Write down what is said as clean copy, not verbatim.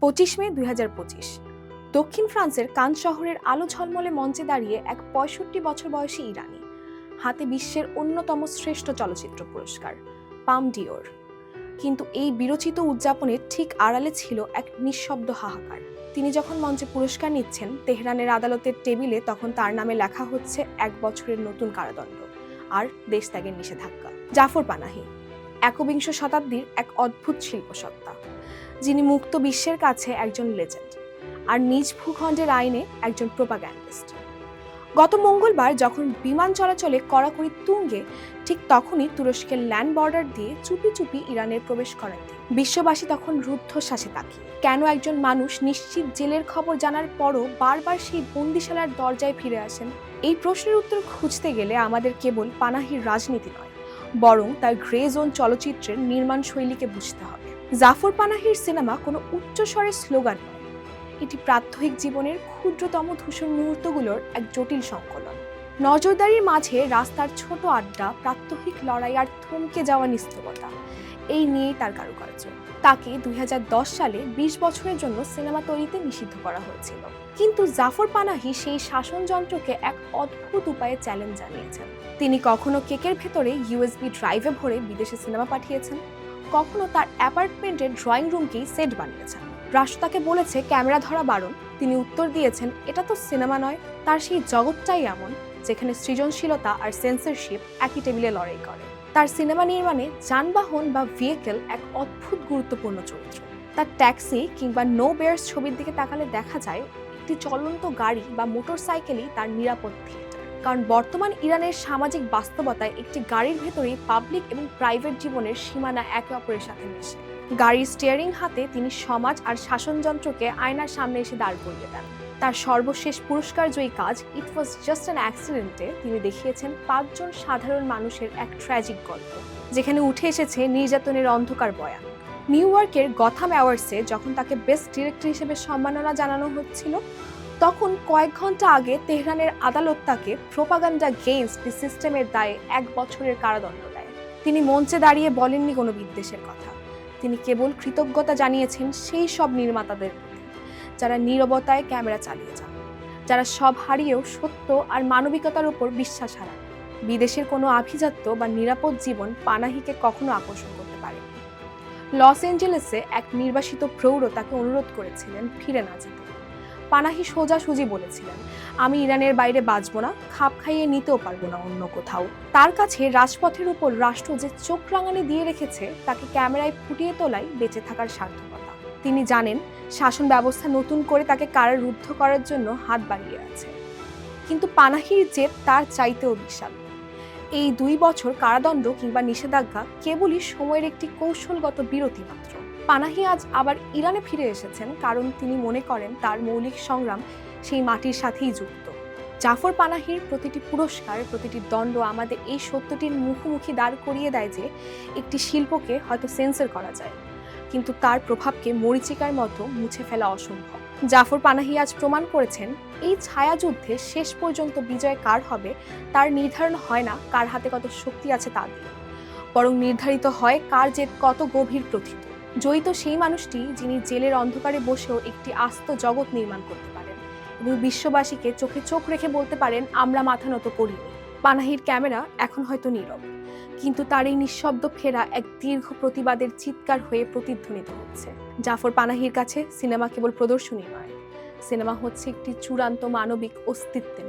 25 মে 2025 দক্ষিণ ফ্রান্সের কান শহরের আলো ঝলমলে মঞ্চে দাঁড়িয়ে এক 65 বছর বয়সী ইরানি, হাতে বিশ্বের অন্যতম শ্রেষ্ঠ চলচ্চিত্র পুরস্কার পাম ডিওর। কিন্তু এই বিরচিত উদযাপনের ঠিক আড়ালে ছিল এক নিঃশব্দ হাহাকার। তিনি যখন মঞ্চে পুরস্কার নিচ্ছেন, তেহরানের আদালতের টেবিলে তখন তার নামে লেখা হচ্ছে 1 বছরের নতুন কারাদণ্ড আর দেশত্যাগের নিষেধাজ্ঞা। জাফর পানাহি একবিংশ শতাব্দীর এক অদ্ভুত শিল্পসত্তা, যিনি মুক্ত বিশ্বের কাছে একজন লেজেন্ড আর নিজ ভূখণ্ডের আইনে একজন প্রোপাগ্যান্ডিস্ট। গত মঙ্গলবার যখন বিমান চলাচলে কড়াকড়ি তুঙ্গে, ঠিক তখনই তুরস্কের ল্যান্ড বর্ডার দিয়ে চুপি চুপি ইরানের প্রবেশ করেন তিনি। বিশ্ববাসী তখন রুদ্ধশ্বাসে তাকিয়ে, কেন একজন মানুষ নিশ্চিত জেলের খবর জানার পরও বারবার সেই বন্দিশালার দরজায় ফিরে আসেন? এই প্রশ্নের উত্তর খুঁজতে গেলে আমাদের কেবল পানাহির রাজনীতি নয়, বরং তার গ্রে জোন চলচ্চিত্রের নির্মাণ শৈলীকে বুঝতে হবে। জাফর পানাহির সিনেমা কোনো উচ্চস্বরের স্লোগান নয়, এটি প্রাত্যহিক জীবনের ক্ষুদ্রতম ধূসর মুহূর্তগুলোর এক জটিল সংকলন। নজরদারির মাঝে রাস্তার ছোট আড্ডা, প্রাত্যহিক লড়াই আর থমকে যাওয়া নিস্তব্ধতা, এই নিয়েই তার কারুকার্য। তাকে 2010 সালে 20 বছরের জন্য সিনেমা তৈরিতে নিষিদ্ধ করা হয়েছিল, কিন্তু জাফর পানাহি সেই শাসনযন্ত্রকে এক অদ্ভুত উপায়ে চ্যালেঞ্জ জানিয়েছেন। তিনি কখনো কেকের ভেতরে USB ড্রাইভে ভরে বিদেশে সিনেমা পাঠিয়েছেন, কখনো তার অ্যাপার্টমেন্টের ড্রয়িং রুমকেই সেট বানিয়েছেন। রাষ্ট্র তাকে বলেছে ক্যামেরা ধরা বারণ, তিনি উত্তর দিয়েছেন এটা তো সিনেমা নয়। তার সেই জগৎটাই এমন যেখানে সৃজনশীলতা আর সেন্সরশিপ একই টেবিলে লড়াই করে। তার সিনেমা নির্মাণে যানবাহন বা ভেহিকেল এক অদ্ভুত গুরুত্বপূর্ণ চরিত্র। তার ট্যাক্সি কিংবা নো বেয়ার্স ছবির দিকে তাকালে দেখা যায় একটি চলন্ত গাড়ি বা মোটরসাইকেলই তার নিরাপদ থিয়েটার। কারণ বর্তমান ইরানের সামাজিক বাস্তবতায় একটি গাড়ির ভেতরেই পাবলিক এবং প্রাইভেট জীবনের সীমানা একে অপরের সাথে মেশে। গাড়ির স্টিয়ারিং হাতে তিনি সমাজ আর শাসনযন্ত্রকে আয়নার সামনে এসে দাঁড় করিয়ে দেন। তার সর্বশেষ পুরস্কারজয়ী কাজ ইট ওয়াজ জাস্ট অ্যান অ্যাক্সিডেন্টে তিনি দেখিয়েছেন 5 জন সাধারণ মানুষের এক ট্র্যাজিক গল্প, যেখানে উঠে এসেছে নির্যাতনের অন্ধকার বয়ান। নিউ ইয়র্কের গথাম অ্যাওয়ার্ডসে যখন তাকে বেস্ট ডিরেক্টর হিসেবে সম্মাননা জানানো হচ্ছিল, তখন কয়েক ঘন্টা আগে তেহরানের আদালত তাকে প্রোপাগান্ডা গেইনস্ট দি সিস্টেমের দায়ে 1 বছরের কারাদণ্ড দেয়। তিনি মঞ্চে দাঁড়িয়ে বলেননি কোনো বিদ্বেষের কথা, তিনি কেবল কৃতজ্ঞতা জানিয়েছেন সেই সব নির্মাতাদের প্রতি যারা নীরবতায় ক্যামেরা চালিয়ে যান, যারা সব হারিয়েও সত্য আর মানবিকতার উপর বিশ্বাস হারান। বিদেশের কোনো আভিজাত্য বা নিরাপদ জীবন পানাহিকে কখনো আকর্ষণ করতে পারেনি। লস অ্যাঞ্জেলেসে এক নির্বাসিত প্রৌঢ় তাকে অনুরোধ করেছিলেন ফিরে না যেতে। পানাহি সোজাসুজি বলেছিলেন, আমি ইরানের বাইরে বাঁচব না, খাপ খাইয়ে নিতেও পারবো না অন্য কোথাও। তার কাছে রাজপথের উপর রাষ্ট্র যে চোখ রাঙানি দিয়ে রেখেছে, তাকে ক্যামেরায় ফুটিয়ে তোলাই বেঁচে থাকার সার্থকতা। তিনি জানেন শাসন ব্যবস্থা নতুন করে তাকে কারারুদ্ধ করার জন্য হাত বাড়িয়ে আছে, কিন্তু পানাহির জেদ তার চাইতেও বিশাল। এই 2 বছর কারাদণ্ড কিংবা নিষেধাজ্ঞা কেবলই সময়ের একটি কৌশলগত বিরতি মাত্র। পানাহি আজ আবার ইরানে ফিরে এসেছেন কারণ তিনি মনে করেন তার মৌলিক সংগ্রাম সেই মাটির সাথেই যুক্ত। জাফর পানাহির প্রতিটি পুরস্কার, প্রতিটি দণ্ড আমাদের এই সত্যটির মুখোমুখি দাঁড় করিয়ে দেয় যে একটি শিল্পকে হয়তো সেন্সর করা যায়, কিন্তু তার প্রভাবকে মরীচিকার মতো মুছে ফেলা অসম্ভব। জাফর পানাহি আজ প্রমাণ করেছেন এই ছায়াযুদ্ধে শেষ পর্যন্ত বিজয় কার হবে তার নির্ধারণ হয় না কার হাতে কত শক্তি আছে তা দিয়ে, বরং নির্ধারিত হয় কার জেদ কত গভীর প্রথিত। জয়ী তো সেই মানুষটি যিনি জেলের অন্ধকারে বসেও একটি আস্ত জগৎ নির্মাণ করতে পারেন এবং বিশ্ববাসীকে চোখে চোখ রেখে বলতে পারেন আমরা মাথা নত করিনি। পানাহির ক্যামেরা এখন হয়তো নীরব, কিন্তু তার এই নিঃশব্দ ফেরা এক দীর্ঘ প্রতিবাদের চিৎকার হয়ে প্রতিধ্বনিত হচ্ছে। জাফর পানাহির কাছে সিনেমা কেবল প্রদর্শনী নয়, সিনেমা হচ্ছে একটি চূড়ান্ত মানবিক অস্তিত্বের